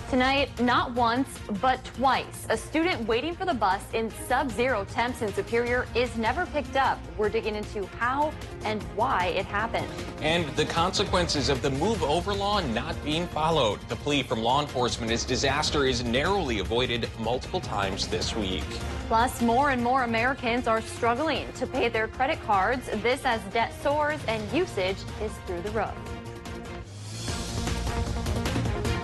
Tonight, not once, but twice, a student waiting for the bus in sub-zero temps in Superior is never picked up. We're digging into how and why it happened. And the consequences of the move over law not being followed. The plea from law enforcement is disaster is narrowly avoided multiple times this week. Plus, more and more Americans are struggling to pay their credit cards. This as debt soars and usage is through the roof.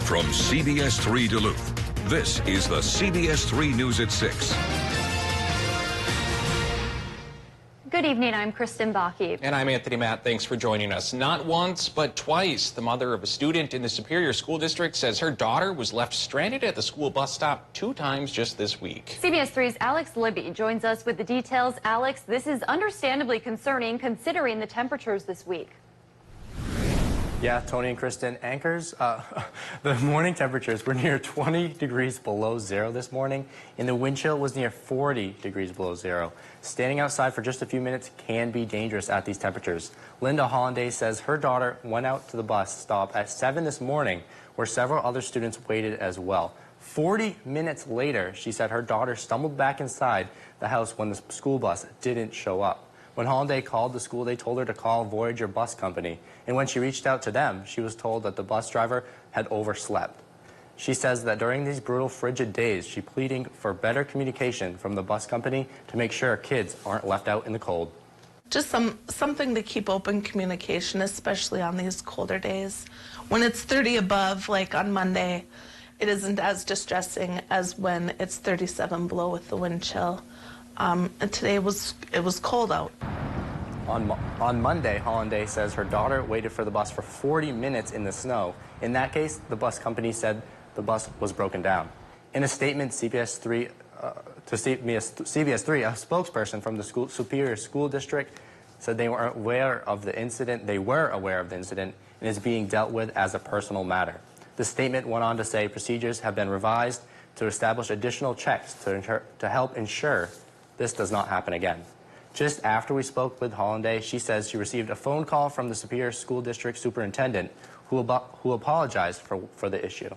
From CBS3 Duluth, this is the CBS3 News at 6. Good evening, I'm Kristen Bakke. And I'm Anthony Matt. Thanks for joining us. Not once, but twice, the mother of a student in the Superior School District says her daughter was left stranded at the school bus stop 2 times just this week. CBS3's Alex Libby joins us with the details. Alex, this is understandably concerning considering the temperatures this week. Yeah, Tony and Kristen, anchors, the morning temperatures were near 20 degrees below zero this morning, and the wind chill was near 40 degrees below zero. Standing outside for just a few minutes can be dangerous at these temperatures. Linda Hollanday says her daughter went out to the bus stop at 7 this morning, where several other students waited as well. 40 minutes later, she said her daughter stumbled back inside the house when the school bus didn't show up. When Hollanday called the school, they told her to call Voyager Bus Company. And when she reached out to them, she was told that the bus driver had overslept. She says that during these brutal, frigid days, she's pleading for better communication from the bus company to make sure kids aren't left out in the cold. Just something to keep open communication, especially on these colder days. When it's 30 above, like on Monday, it isn't as distressing as when it's 37 below with the wind chill. And today it was cold out. On Monday, Hollanday says her daughter waited for the bus for 40 minutes in the snow. In that case, the bus company said the bus was broken down. In a statement to CBS3, a spokesperson from the Superior School District said they were aware of the incident. They were aware of the incident and is being dealt with as a personal matter. The statement went on to say procedures have been revised to establish additional checks to help ensure this does not happen again. Just after we spoke with Hollanday, she says she received a phone call from the Superior School District Superintendent who apologized for the issue.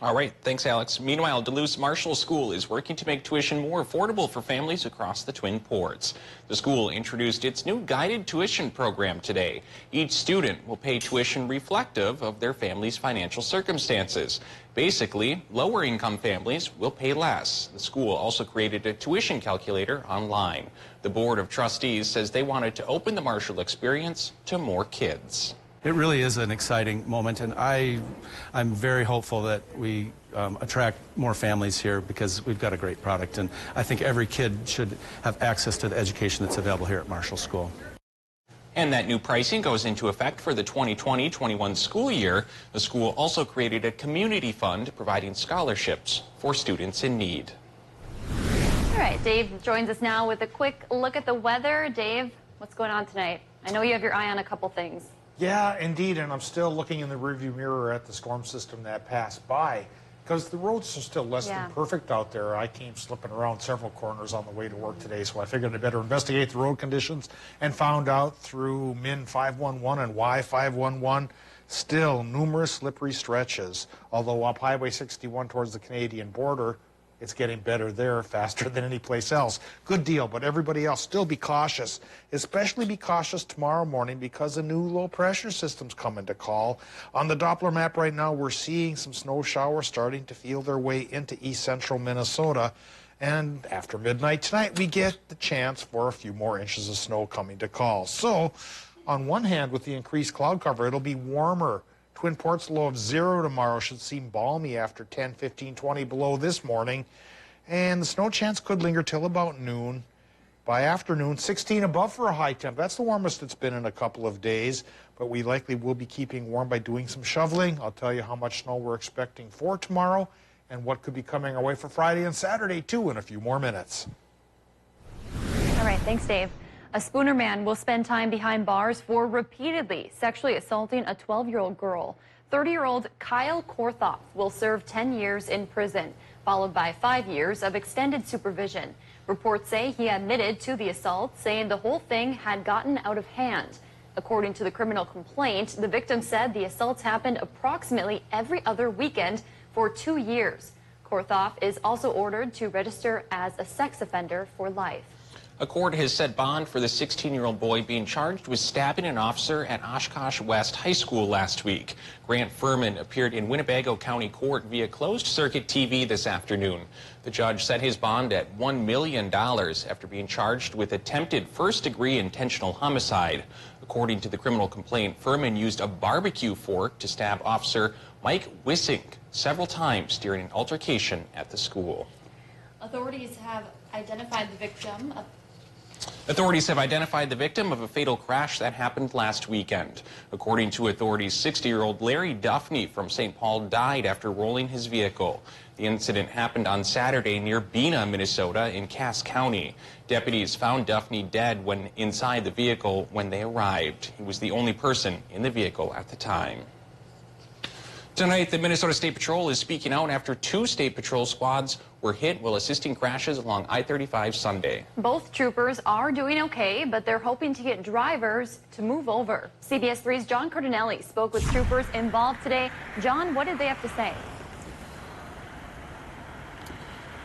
All right, thanks, Alex. Meanwhile, Duluth's Marshall School is working to make tuition more affordable for families across the Twin Ports. The school introduced its new guided tuition program today. Each student will pay tuition reflective of their family's financial circumstances. Basically, lower-income families will pay less. The school also created a tuition calculator online. The Board of Trustees says they wanted to open the Marshall experience to more kids. It really is an exciting moment, and I'm very hopeful that we attract more families here because we've got a great product, and I think every kid should have access to the education that's available here at Marshall School. And that new pricing goes into effect for the 2020-21 school year. The school also created a community fund providing scholarships for students in need. All right, Dave joins us now with a quick look at the weather. Dave, what's going on tonight? I know you have your eye on a couple things. Yeah, indeed, and I'm still looking in the rearview mirror at the storm system that passed by because the roads are still less than perfect out there. I came slipping around several corners on the way to work today, so I figured I'd better investigate the road conditions and found out through MIN 511 and Y 511 still numerous slippery stretches, although up Highway 61 towards the Canadian border, it's getting better there faster than any place else. Good deal, but everybody else still be cautious. Especially be cautious tomorrow morning because a new low pressure system's coming to call. On the Doppler map right now, we're seeing some snow showers starting to feel their way into east central Minnesota. And after midnight tonight, we get the chance for a few more inches of snow coming to call. So, on one hand, with the increased cloud cover, it'll be warmer. Twin Ports low of 0 tomorrow should seem balmy after 10, 15, 20 below this morning. And the snow chance could linger till about noon. By afternoon, 16 above for a high temp. That's the warmest it's been in a couple of days. But we likely will be keeping warm by doing some shoveling. I'll tell you how much snow we're expecting for tomorrow and what could be coming our way for Friday and Saturday, too, in a few more minutes. All right, thanks, Dave. A Spooner man will spend time behind bars for repeatedly sexually assaulting a 12-year-old girl. 30-year-old Kyle Korthoff will serve 10 years in prison, followed by 5 years of extended supervision. Reports say he admitted to the assault, saying the whole thing had gotten out of hand. According to the criminal complaint, the victim said the assaults happened approximately every other weekend for 2 years. Korthoff is also ordered to register as a sex offender for life. A court has set bond for the 16-year-old boy being charged with stabbing an officer at Oshkosh West High School last week. Grant Furman appeared in Winnebago County Court via closed-circuit TV this afternoon. The judge set his bond at $1 million after being charged with attempted first-degree intentional homicide. According to the criminal complaint, Furman used a barbecue fork to stab Officer Mike Wissink several times during an altercation at the school. Authorities have identified the victim of a fatal crash that happened last weekend. According to authorities, 60-year-old Larry Duffney from St. Paul died after rolling his vehicle. The incident happened on Saturday near Bena, Minnesota in Cass County. Deputies found Duffney dead when inside the vehicle when they arrived. He was the only person in the vehicle at the time. Tonight, the Minnesota State Patrol is speaking out after 2 State Patrol squads were hit while assisting crashes along I-35 Sunday. Both troopers are doing okay, but they're hoping to get drivers to move over. CBS 3's John Cardinelli spoke with troopers involved today. John, what did they have to say?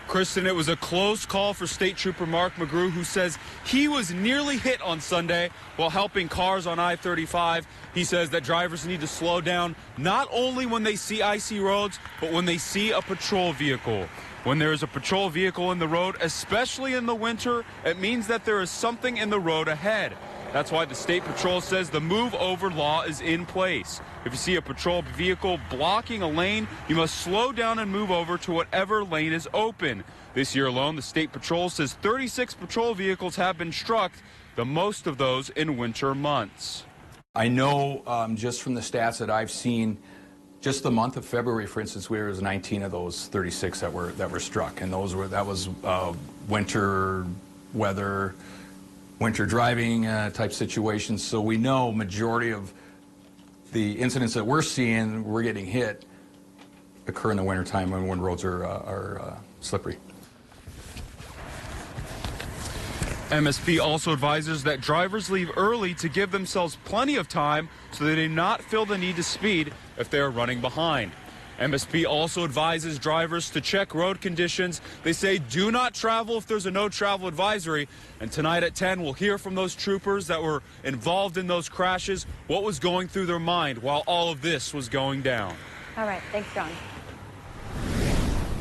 Kristen, it was a close call for State Trooper Mark McGrew, who says he was nearly hit on Sunday while helping cars on I-35. He says that drivers need to slow down not only when they see icy roads, but when they see a patrol vehicle. When there is a patrol vehicle in the road, especially in the winter, it means that there is something in the road ahead. That's why the State Patrol says the move over law is in place. If you see a patrol vehicle blocking a lane, you must slow down and move over to whatever lane is open. This year alone, the State Patrol says 36 patrol vehicles have been struck, the most of those in winter months. I know just from the stats that I've seen, just the month of February, for instance, there was 19 of those 36 that were struck, and that was winter weather, winter driving type situations. So we know majority of the incidents that we're seeing, we're getting hit, occur in the wintertime when roads are slippery. MSP also advises that drivers leave early to give themselves plenty of time so they do not feel the need to speed if they are running behind. MSP also advises drivers to check road conditions. They say do not travel if there's a no travel advisory. And tonight at 10, we'll hear from those troopers that were involved in those crashes, what was going through their mind while all of this was going down. All right, thanks, John.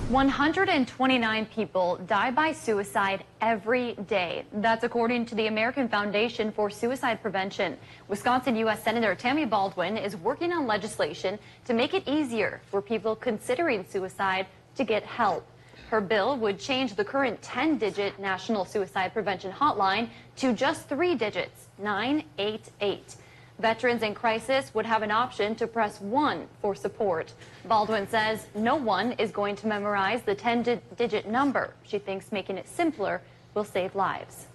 129 people die by suicide every day. That's according to the American Foundation for Suicide Prevention. Wisconsin U.S. Senator Tammy Baldwin is working on legislation to make it easier for people considering suicide to get help. Her bill would change the current 10-digit National Suicide Prevention Hotline to just 3 digits, 988. Veterans in crisis would have an option to press 1 for support. Baldwin says no one is going to memorize the 10-digit number. She thinks making it simpler will save lives.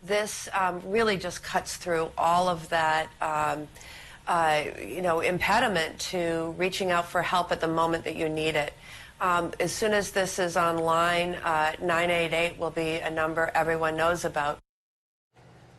This really just cuts through all of that, impediment to reaching out for help at the moment that you need it. As soon as this is online, 988 will be a number everyone knows about.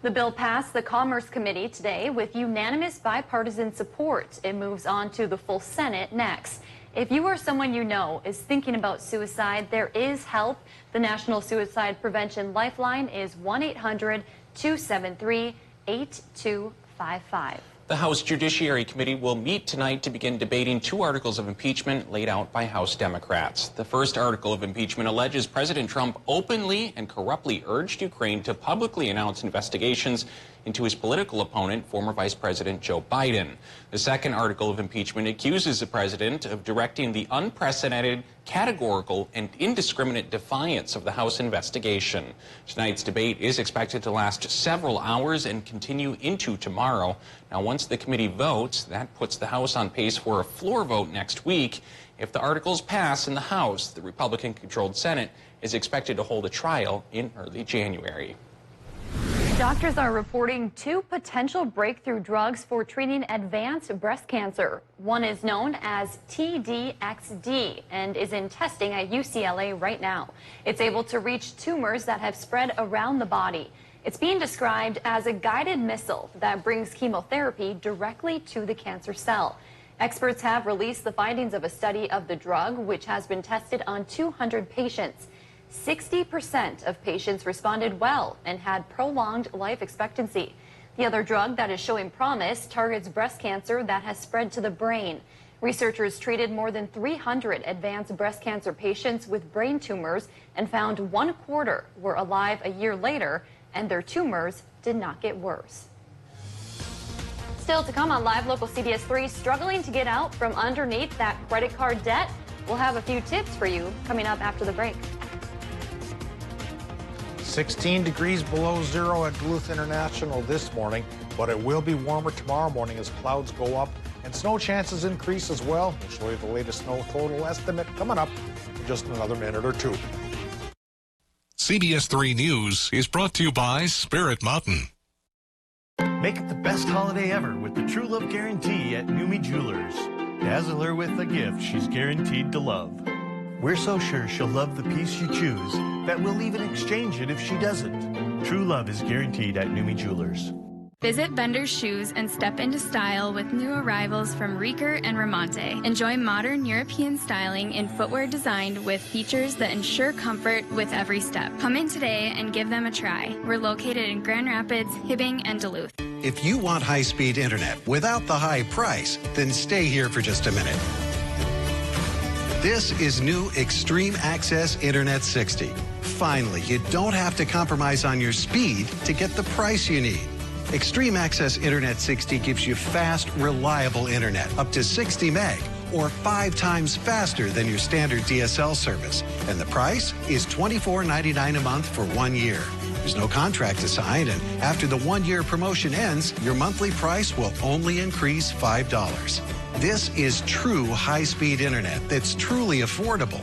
The bill passed the Commerce Committee today with unanimous bipartisan support. It moves on to the full Senate next. If you or someone you know is thinking about suicide, there is help. The National Suicide Prevention Lifeline is 1-800-273-8255. The House Judiciary Committee will meet tonight to begin debating 2 articles of impeachment laid out by House Democrats. The first article of impeachment alleges President Trump openly and corruptly urged Ukraine to publicly announce investigations into his political opponent, former Vice President Joe Biden. The second article of impeachment accuses the president of directing the unprecedented, categorical, and indiscriminate defiance of the House investigation. Tonight's debate is expected to last several hours and continue into tomorrow. Now, once the committee votes, that puts the House on pace for a floor vote next week. If the articles pass in the House, the Republican-controlled Senate is expected to hold a trial in early January. Doctors are reporting 2 potential breakthrough drugs for treating advanced breast cancer. One is known as TDXD and is in testing at UCLA right now. It's able to reach tumors that have spread around the body. It's being described as a guided missile that brings chemotherapy directly to the cancer cell. Experts have released the findings of a study of the drug, which has been tested on 200 patients. 60% of patients responded well and had prolonged life expectancy. The other drug that is showing promise targets breast cancer that has spread to the brain. Researchers treated more than 300 advanced breast cancer patients with brain tumors and found 1/4 were alive a year later, and their tumors did not get worse. Still to come on Live Local CBS 3, struggling to get out from underneath that credit card debt? We'll have a few tips for you coming up after the break. 16 degrees below zero at Duluth International this morning, but it will be warmer tomorrow morning as clouds go up and snow chances increase as well. We'll show you the latest snow total estimate coming up in just another minute or two. CBS 3 News is brought to you by Spirit Mountain. Make it the best holiday ever with the True Love Guarantee at Numi Jewelers. Dazzle her with a gift she's guaranteed to love. We're so sure she'll love the piece you choose that we'll even exchange it if she doesn't. True love is guaranteed at Numi Jewelers. Visit Bender's Shoes and step into style with new arrivals from Rieker and Ramonte. Enjoy modern European styling in footwear designed with features that ensure comfort with every step. Come in today and give them a try. We're located in Grand Rapids, Hibbing, and Duluth. If you want high-speed internet without the high price, then stay here for just a minute. This is new Extreme Access Internet 60. Finally, you don't have to compromise on your speed to get the price you need. Extreme Access Internet 60 gives you fast, reliable internet up to 60 meg or 5 times faster than your standard DSL service. And the price is $24.99 a month for 1 year. There's no contract to sign, and after the 1-year promotion ends, your monthly price will only increase $5. This is true high-speed internet that's truly affordable.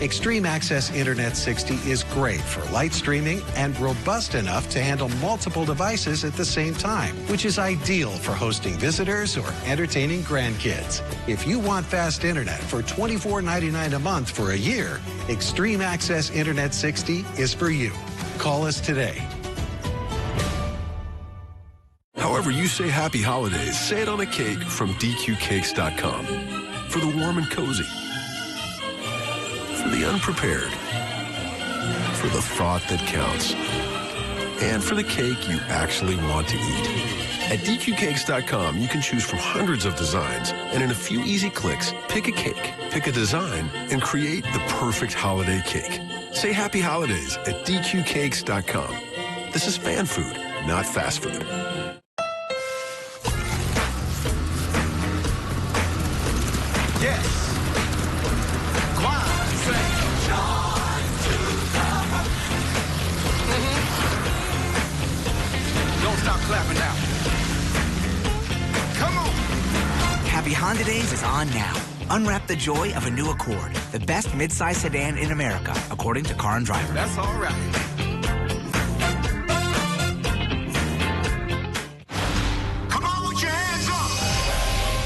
Extreme Access Internet 60 is great for light streaming and robust enough to handle multiple devices at the same time, which is ideal for hosting visitors or entertaining grandkids. If you want fast internet for $24.99 a month for a year, Extreme Access Internet 60 is for you. Call us today. However you say happy holidays, say it on a cake from DQCakes.com. For the warm and cozy. For the unprepared. For the thought that counts. And for the cake you actually want to eat. At DQCakes.com, you can choose from hundreds of designs, and in a few easy clicks, pick a cake, pick a design, and create the perfect holiday cake. Say happy holidays at DQCakes.com. This is fan food, not fast food. Yes. Don't stop clapping now. Come on. Happy Honda Days is on now. Unwrap the joy of a new Accord, the best midsize sedan in America, according to Car and Driver. That's all right. Come on with your hands up.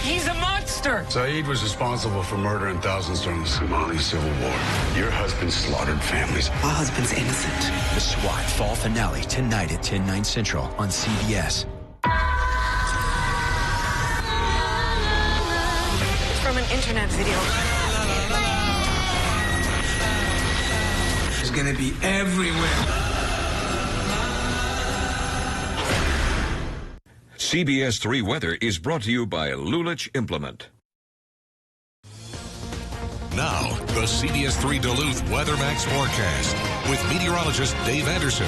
He's a monster. Saeed was responsible for murdering thousands during the Somali Civil War. Your husband slaughtered families. My husband's innocent. The SWAT fall finale tonight at 10/9 Central on CBS. From an internet video. It's gonna be everywhere. CBS 3 Weather is brought to you by Lulich Implement. Now, the CBS 3 Duluth Weather Max forecast with meteorologist Dave Anderson.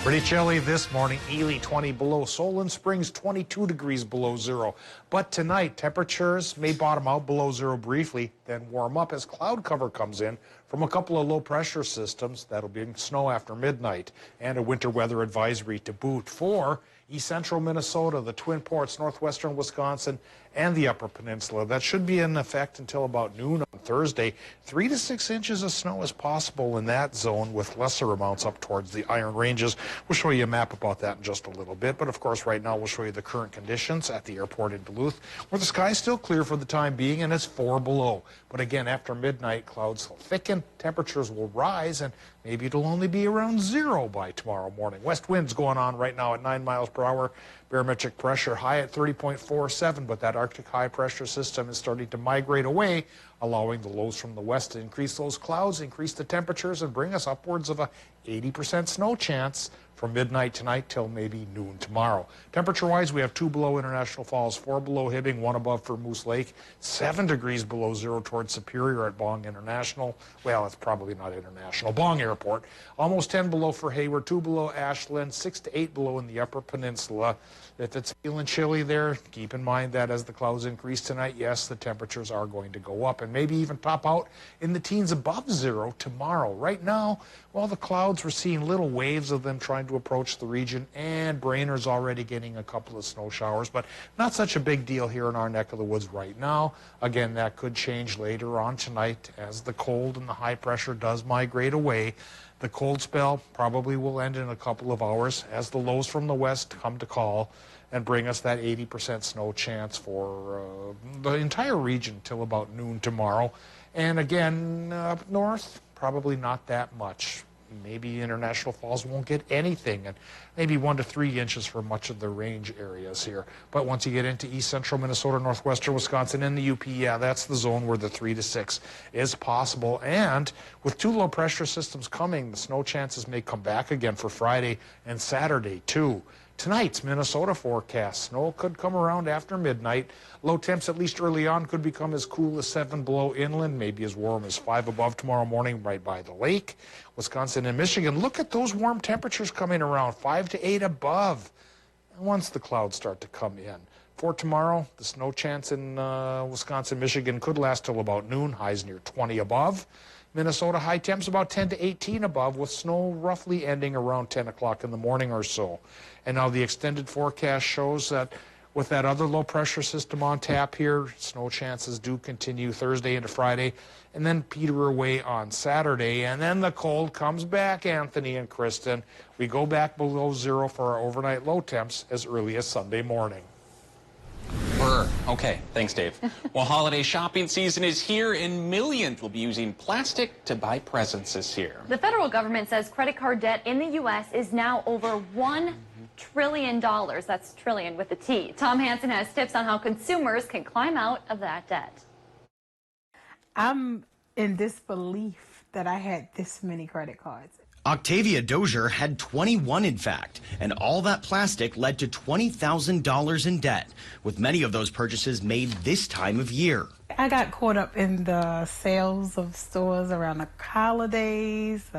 Pretty chilly this morning. Ely 20 below. Solon Springs 22 degrees below zero. But tonight, temperatures may bottom out below zero briefly, then warm up as cloud cover comes in from a couple of low pressure systems. That'll be snow after midnight, and a winter weather advisory to boot for east central Minnesota, the Twin Ports, northwestern Wisconsin, and the Upper Peninsula. That should be in effect until about noon on Thursday. 3 to 6 inches of snow is possible in that zone, with lesser amounts up towards the Iron Ranges. We'll show you a map about that in just a little bit. But of course, right now we'll show you the current conditions at the airport in Duluth, where the sky is still clear for the time being, and it's 4 below. But again, after midnight, clouds will thicken, temperatures will rise, and maybe it'll only be around 0 by tomorrow morning. West winds going on right now at 9 miles per hour. Barometric pressure high at 30.47, but that Arctic high pressure system is starting to migrate away, allowing the lows from the west to increase those clouds, increase the temperatures, and bring us upwards of a 80% snow chance from midnight tonight till maybe noon tomorrow. Temperature-wise, we have 2 below International Falls, 4 below Hibbing, 1 above for Moose Lake, 7 degrees below 0 towards Superior at Bong International. Well, it's probably not International. Bong Airport. Almost 10 below for Hayward, 2 below Ashland, 6 to 8 below in the Upper Peninsula. If it's feeling chilly there, keep in mind that as the clouds increase tonight, yes, the temperatures are going to go up and maybe even top out in the teens above 0 tomorrow. Right now, well, the clouds, we're seeing little waves of them trying to approach the region, and Brainer's already getting a couple of snow showers, but not such a big deal here in our neck of the woods right now. Again, that could change later on tonight as the cold and the high pressure does migrate away. The cold spell probably will end in a couple of hours as the lows from the west come to call and bring us that 80% snow chance for the entire region till about noon tomorrow. And again, up north, probably not that much. Maybe International Falls won't get anything, and maybe 1 to 3 inches for much of the range areas here. But once you get into east central Minnesota, northwestern Wisconsin, and the UP, yeah, that's the zone where the 3 to 6 is possible. And with 2 low pressure systems coming, the snow chances may come back again for Friday and Saturday too. Tonight's Minnesota forecast, snow could come around after midnight. Low temps, at least early on, could become as cool as 7 below inland, maybe as warm as 5 above tomorrow morning right by the lake. Wisconsin and Michigan, look at those warm temperatures coming around, 5 to 8 above. And once the clouds start to come in. For tomorrow, the snow chance in Wisconsin, Michigan could last till about noon, highs near 20 above. Minnesota high temps about 10 to 18 above, with snow roughly ending around 10 o'clock in the morning or so. And now the extended forecast shows that with that other low pressure system on tap here, snow chances do continue Thursday into Friday and then peter away on Saturday. And then the cold comes back, Anthony and Kristen. We go back below 0 for our overnight low temps as early as Sunday morning. Okay, thanks, Dave. Well, holiday shopping season is here, and millions will be using plastic to buy presents this year. The federal government says credit card debt in the U.S. is now over $1 trillion. That's trillion with a T. Tom Hansen has tips on how consumers can climb out of that debt. I'm in disbelief that I had this many credit cards. Octavia Dozier had 21, in fact, and all that plastic led to $20,000 in debt, with many of those purchases made this time of year. I got caught up in the sales of stores around the holidays,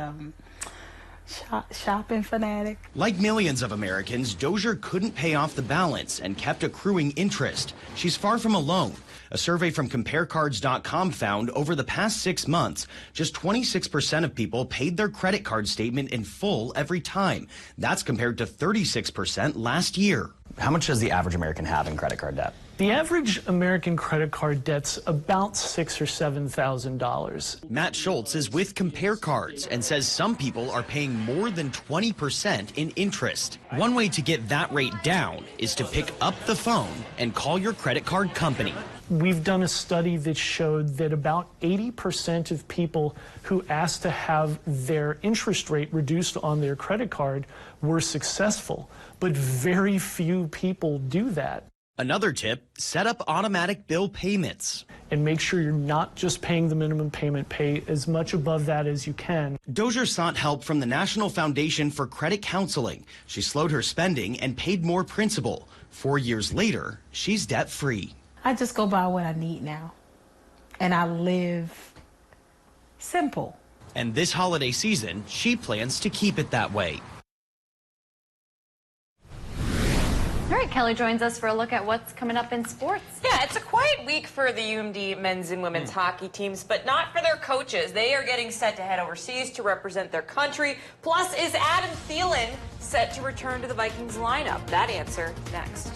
shopping fanatic. Like millions of Americans, Dozier couldn't pay off the balance and kept accruing interest. She's far from alone. A survey from CompareCards.com found over the past 6 months, just 26% of people paid their credit card statement in full every time. That's compared to 36% last year. How much does the average American have in credit card debt? The average American credit card debt's about $6,000 or $7,000. Matt Schultz is with Compare Cards and says some people are paying more than 20% in interest. One way to get that rate down is to pick up the phone and call your credit card company. We've done a study that showed that about 80% of people who asked to have their interest rate reduced on their credit card were successful, but very few people do that. Another tip, set up automatic bill payments. And make sure you're not just paying the minimum payment, pay as much above that as you can. Dozier sought help from the National Foundation for Credit Counseling. She slowed her spending and paid more principal. 4 years later, she's debt-free. I just go by what I need now, and I live simple. And this holiday season, she plans to keep it that way. All right, Kelly joins us for a look at what's coming up in sports. Yeah, it's a quiet week for the UMD men's and women's hockey teams, but not for their coaches. They are getting set to head overseas to represent their country. Plus, is Adam Thielen set to return to the Vikings lineup? That answer next.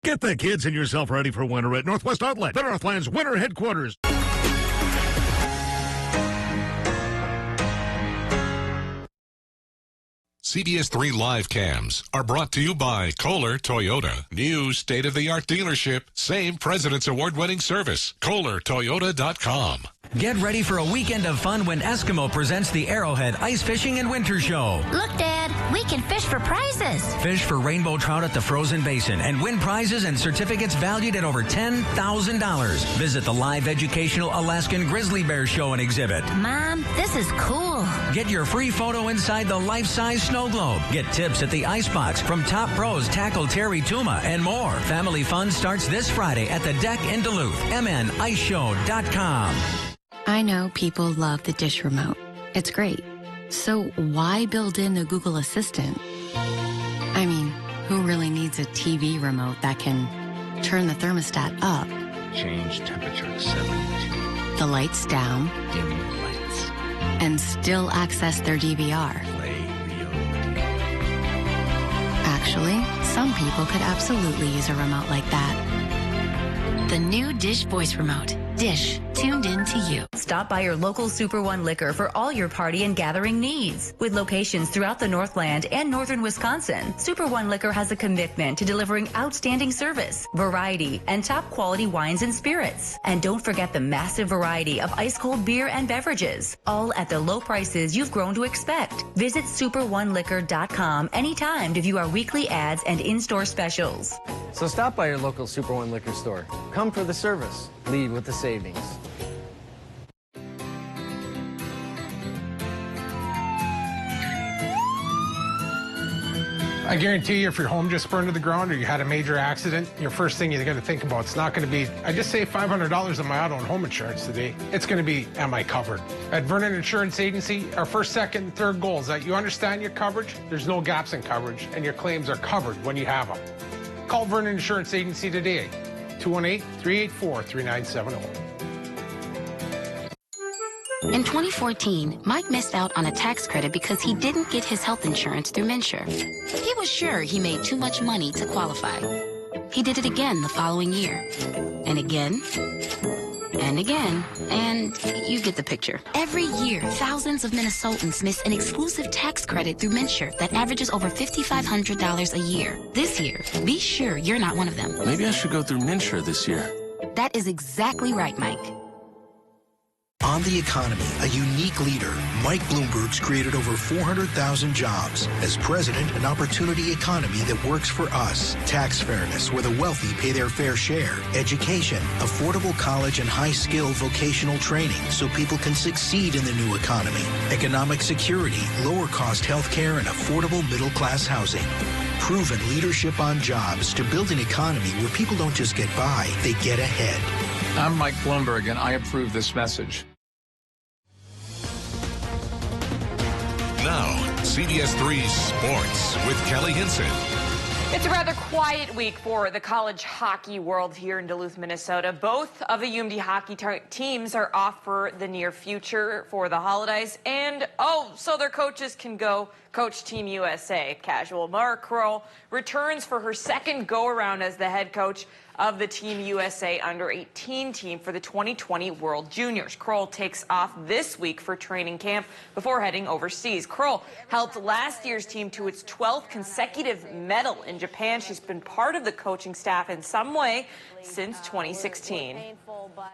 Get the kids and yourself ready for winter at Northwest Outlet, the Northland's winter headquarters. CBS3 live cams are brought to you by Kohler Toyota. New state-of-the-art dealership. Same President's Award-winning service. KohlerToyota.com. Get ready for a weekend of fun when Eskimo presents the Arrowhead Ice Fishing and Winter Show. Look, Dad, we can fish for prizes. Fish for rainbow trout at the frozen basin and win prizes and certificates valued at over $10,000. Visit the live educational Alaskan Grizzly Bear Show and exhibit. Mom, this is cool. Get your free photo inside the life-size snow globe. Get tips at the Icebox from top pros Tackle Terry Tuma and more. Family fun starts this Friday at the Deck in Duluth. MNIceShow.com. I know people love the dish remote. It's great. So why build in a Google Assistant? I mean, who really needs a TV remote that can turn the thermostat up, change temperature to 72, the lights down, dim the lights, and still access their DVR? play Rio? Actually, some people could absolutely use a remote like that. The new Dish Voice Remote. Dish, tuned in to you. Stop by your local Super One Liquor for all your party and gathering needs. With locations throughout the Northland and northern Wisconsin, Super One Liquor has a commitment to delivering outstanding service, variety, and top quality wines and spirits. And don't forget the massive variety of ice-cold beer and beverages, all at the low prices you've grown to expect. Visit superoneliquor.com anytime to view our weekly ads and in-store specials. So stop by your local Super One Liquor store. Come for the service. Lead with the savings. I guarantee you, if your home just burned to the ground or you had a major accident, your first thing you got to think about, it's not going to be, I just saved $500 on my auto and home insurance today. It's going to be, am I covered? At Vernon Insurance Agency, our first, second, and third goal is that you understand your coverage, there's no gaps in coverage, and your claims are covered when you have them. Call Vernon Insurance Agency today, 218-384-3970. In 2014, Mike missed out on a tax credit because he didn't get his health insurance through MNsure. He was sure he made too much money to qualify. He did it again the following year. And again. And again. And you get the picture. Every year, thousands of Minnesotans miss an exclusive tax credit through MNsure that averages over $5,500 a year. This year, be sure you're not one of them. Maybe I should go through MNsure this year. That is exactly right, Mike. On the economy, a unique leader, Mike Bloomberg's created over 400,000 jobs. As president, an opportunity economy that works for us. Tax fairness, where the wealthy pay their fair share. Education, affordable college and high-skill vocational training so people can succeed in the new economy. Economic security, lower-cost health care, and affordable middle-class housing. Proven leadership on jobs to build an economy where people don't just get by, they get ahead. I'm Mike Bloomberg, and I approve this message. Now, CBS3 Sports with Kelly Hinson. It's a rather quiet week for the college hockey world here in Duluth, Minnesota. Both of the UMD hockey teams are off for the near future for the holidays. And, so their coaches can go coach Team USA. Casual Mara Kroll returns for her second go-around as the head coach of the Team USA under-18 team for the 2020 World Juniors. Kroll takes off this week for training camp before heading overseas. Kroll helped last year's team to its 12th consecutive medal in Japan. She's been part of the coaching staff in some way since 2016.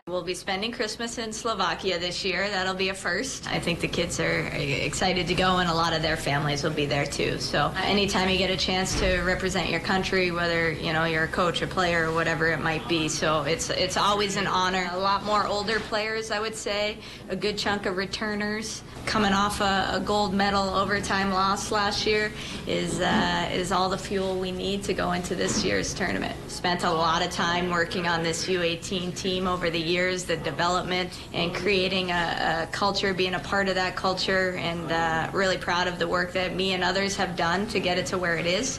We'll be spending Christmas in Slovakia this year. That'll be a first. I think the kids are excited to go, and a lot of their families will be there too. So anytime you get a chance to represent your country, whether you're a coach, a player, or whatever it might be, so it's always an honor. A lot more older players, I would say, a good chunk of returners. Coming off a gold medal overtime loss last year is all the fuel we need to go into this year's tournament. Spent a lot of time working on this U18 team over the years, the development and creating a culture, being a part of that culture, and really proud of the work that me and others have done to get it to where it is.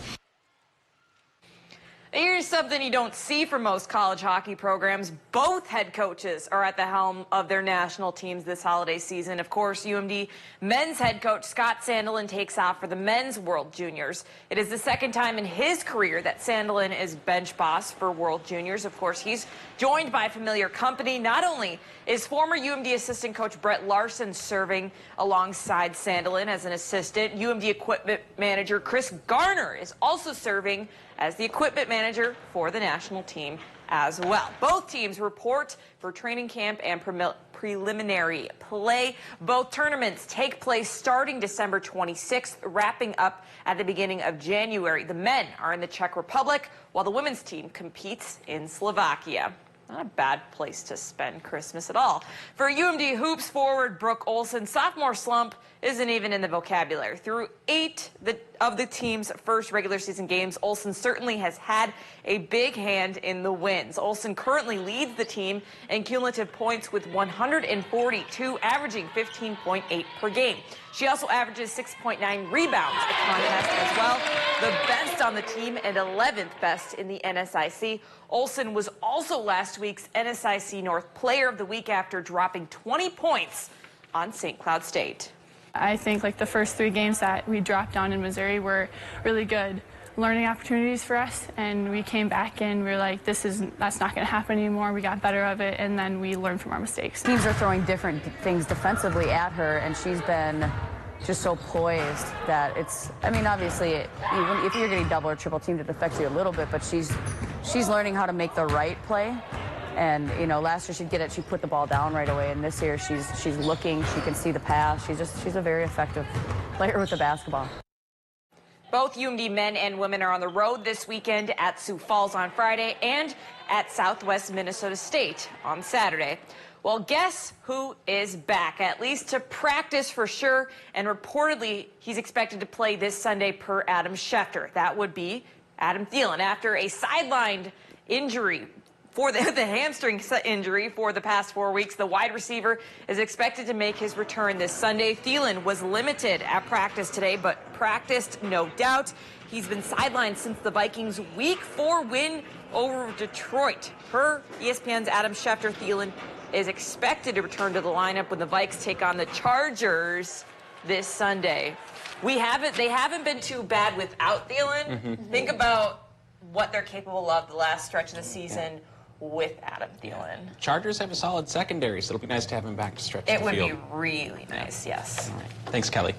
Here's something you don't see from most college hockey programs. Both head coaches are at the helm of their national teams this holiday season. Of course, UMD men's head coach Scott Sandelin takes off for the men's World Juniors. It is the second time in his career that Sandelin is bench boss for World Juniors. Of course, he's joined by familiar company. Not only is former UMD assistant coach Brett Larson serving alongside Sandelin as an assistant, UMD equipment manager Chris Garner is also serving as the equipment manager for the national team as well. Both teams report for training camp and preliminary play. Both tournaments take place starting December 26th, wrapping up at the beginning of January. The men are in the Czech Republic, while the women's team competes in Slovakia. Not a bad place to spend Christmas at all. For UMD Hoops forward Brooke Olson, sophomore slump isn't even in the vocabulary. Through 8 of the team's first regular season games, Olson certainly has had a big hand in the wins. Olson currently leads the team in cumulative points with 142, averaging 15.8 per game. She also averages 6.9 rebounds a contest as well, the best on the team and 11th best in the NSIC. Olson was also last week's NSIC North Player of the Week after dropping 20 points on St. Cloud State. I think like the first 3 games that we dropped down in Missouri were really good learning opportunities for us, and we came back and we were like, that's not going to happen anymore. We got better of it, and then we learned from our mistakes. Teams are throwing different things defensively at her, and she's been just so poised that it's, I mean, obviously, even if you're getting double or triple teamed, it affects you a little bit, but she's learning how to make the right play. And, you know, last year she'd get it, she'd put the ball down right away, and this year she's looking, she can see the pass. She's a very effective player with the basketball. Both UMD men and women are on the road this weekend at Sioux Falls on Friday and at Southwest Minnesota State on Saturday. Well, guess who is back, at least to practice for sure, and reportedly he's expected to play this Sunday per Adam Schefter. That would be Adam Thielen after a sidelined injury. For the hamstring injury for the past 4 weeks, the wide receiver is expected to make his return this Sunday. Thielen was limited at practice today, but practiced no doubt. He's been sidelined since the Vikings' Week 4 win over Detroit. Per ESPN's Adam Schefter, Thielen is expected to return to the lineup when the Vikes take on the Chargers this Sunday. They haven't been too bad without Thielen. Think about what they're capable of the last stretch of the season with Adam Thielen. Chargers have a solid secondary, so it'll be nice to have him back to stretch the field. It would be really nice, yes. All right. Thanks, Kelly.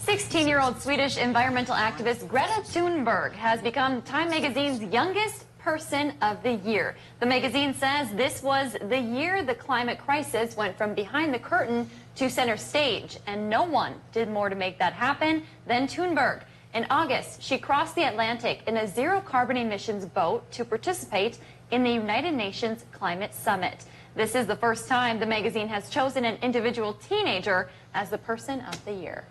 16-year-old Swedish environmental activist Greta Thunberg has become Time Magazine's youngest person of the year. The magazine says this was the year the climate crisis went from behind the curtain to center stage, and no one did more to make that happen than Thunberg. In August, she crossed the Atlantic in a zero-carbon emissions boat to participate in the United Nations Climate Summit. This is the first time the magazine has chosen an individual teenager as the person of the year.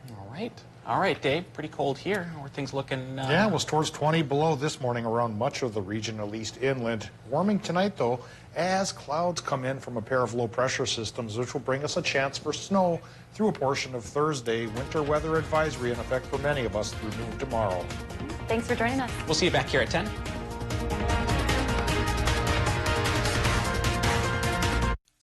All right, Dave, pretty cold here. How are things looking? Yeah, it was towards 20 below this morning around much of the region, at least inland. Warming tonight, though, as clouds come in from a pair of low-pressure systems, which will bring us a chance for snow through a portion of Thursday. Winter weather advisory in effect for many of us through noon tomorrow. Thanks for joining us. We'll see you back here at 10.